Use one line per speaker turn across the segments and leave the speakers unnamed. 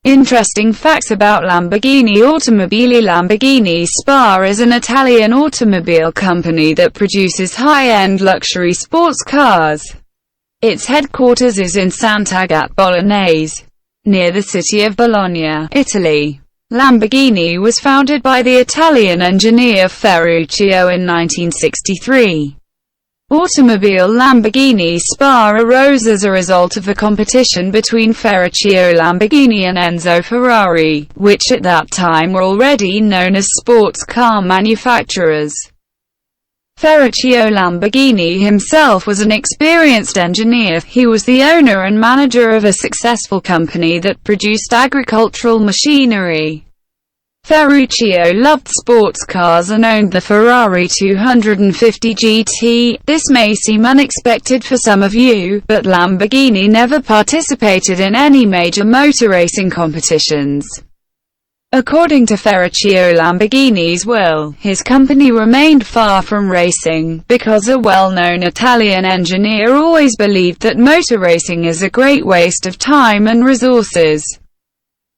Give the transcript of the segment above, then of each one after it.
Interesting facts about Lamborghini Automobili. Lamborghini SPA is an Italian automobile company that produces high-end luxury sports cars. Its headquarters is in Sant'Agata Bolognese, near the city of Bologna, Italy. Lamborghini was founded by the Italian engineer Ferruccio in 1963. Automobile Lamborghini SPA arose as a result of a competition between Ferruccio Lamborghini and Enzo Ferrari, which at that time were already known as sports car manufacturers. Ferruccio Lamborghini himself was an experienced engineer. He was the owner and manager of a successful company that produced agricultural machinery. Ferruccio loved sports cars and owned the Ferrari 250 GT. This may seem unexpected for some of you, but Lamborghini never participated in any major motor racing competitions. According to Ferruccio Lamborghini's will, his company remained far from racing, because a well-known Italian engineer always believed that motor racing is a great waste of time and resources.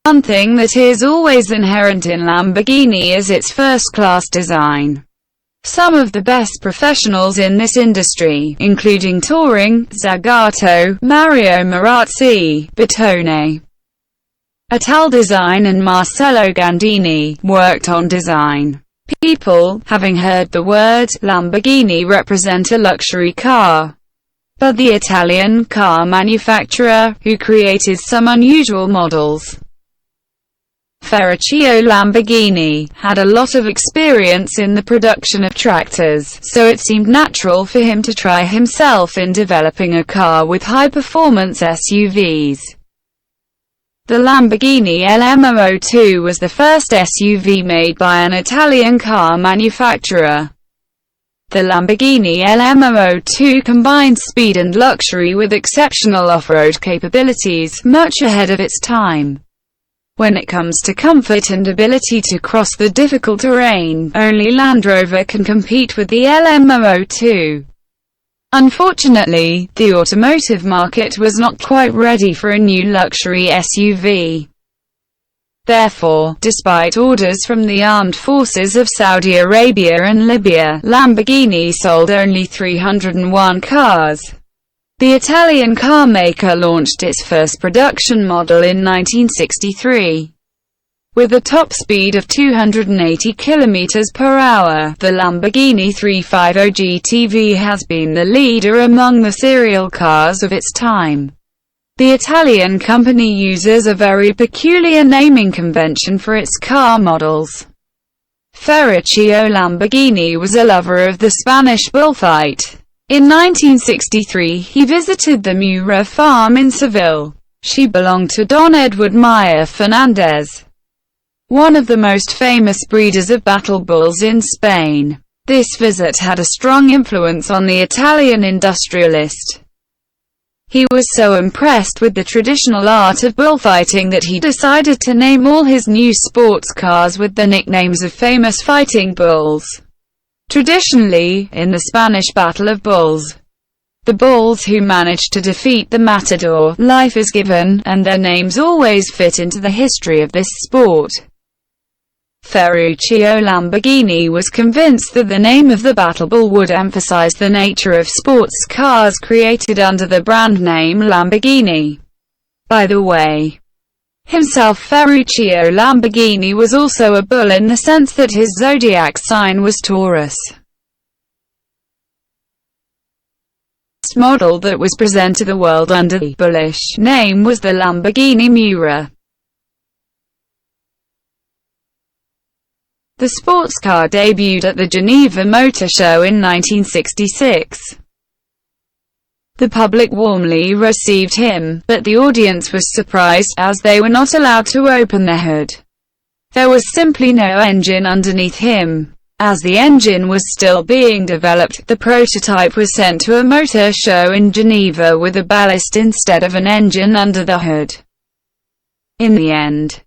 One thing that is always inherent in Lamborghini is its first-class design. Some of the best professionals in this industry, including Touring, Zagato, Mario Marazzi, Bertone, Italdesign and Marcello Gandini, worked on design. People, having heard the word Lamborghini, represent a luxury car. But the Italian car manufacturer, who created some unusual models, Ferruccio Lamborghini, had a lot of experience in the production of tractors, so it seemed natural for him to try himself in developing a car with high-performance SUVs. The Lamborghini LMO2 was the first SUV made by an Italian car manufacturer. The Lamborghini LMO2 combined speed and luxury with exceptional off-road capabilities, much ahead of its time. When it comes to comfort and ability to cross the difficult terrain, only Land Rover can compete with the LMO2. Unfortunately, the automotive market was not quite ready for a new luxury SUV. Therefore, despite orders from the armed forces of Saudi Arabia and Libya, Lamborghini sold only 301 cars. The Italian carmaker launched its first production model in 1963. With a top speed of 280 km/h, the Lamborghini 350 GTV has been the leader among the serial cars of its time. The Italian company uses a very peculiar naming convention for its car models. Ferruccio Lamborghini was a lover of the Spanish bullfight. In 1963 he visited the Mura farm in Seville. She belonged to Don Edward Meyer Fernandez, one of the most famous breeders of battle bulls in Spain. This visit had a strong influence on the Italian industrialist. He was so impressed with the traditional art of bullfighting that he decided to name all his new sports cars with the nicknames of famous fighting bulls. Traditionally, in the Spanish Battle of Bulls, the bulls who managed to defeat the matador, life is given, and their names always fit into the history of this sport. Ferruccio Lamborghini was convinced that the name of the battle bull would emphasize the nature of sports cars created under the brand name Lamborghini. By the way, himself Ferruccio Lamborghini was also a bull in the sense that his zodiac sign was Taurus. The model that was presented to the world under the bullish name was the Lamborghini Mura. The sports car debuted at the Geneva Motor Show in 1966. The public warmly received him, but the audience was surprised, as they were not allowed to open the hood. There was simply no engine underneath him. As the engine was still being developed, the prototype was sent to a motor show in Geneva with a ballast instead of an engine under the hood. In the end,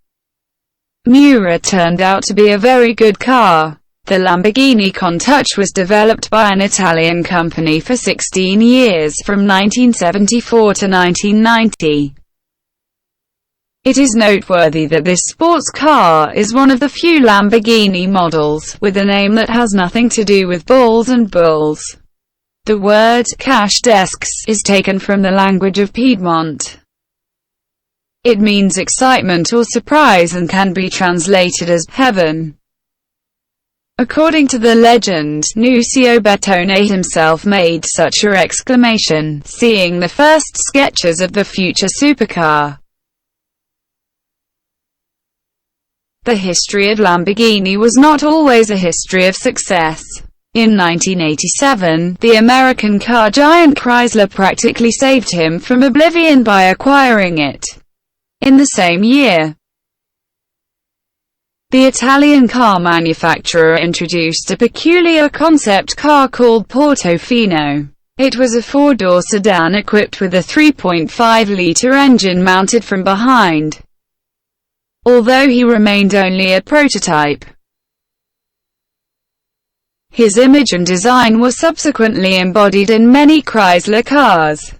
Mura turned out to be a very good car. The Lamborghini Countach was developed by an Italian company for 16 years, from 1974 to 1990. It is noteworthy that this sports car is one of the few Lamborghini models with a name that has nothing to do with balls and bulls. The word cash desks is taken from the language of Piedmont. It means excitement or surprise and can be translated as heaven. According to the legend, Nuccio Bettone himself made such an exclamation, seeing the first sketches of the future supercar. The history of Lamborghini was not always a history of success. In 1987, the American car giant Chrysler practically saved him from oblivion by acquiring it. In the same year, the Italian car manufacturer introduced a peculiar concept car called Portofino. It was a four-door sedan equipped with a 3.5-liter engine mounted from behind, although he remained only a prototype. His image and design were subsequently embodied in many Chrysler cars.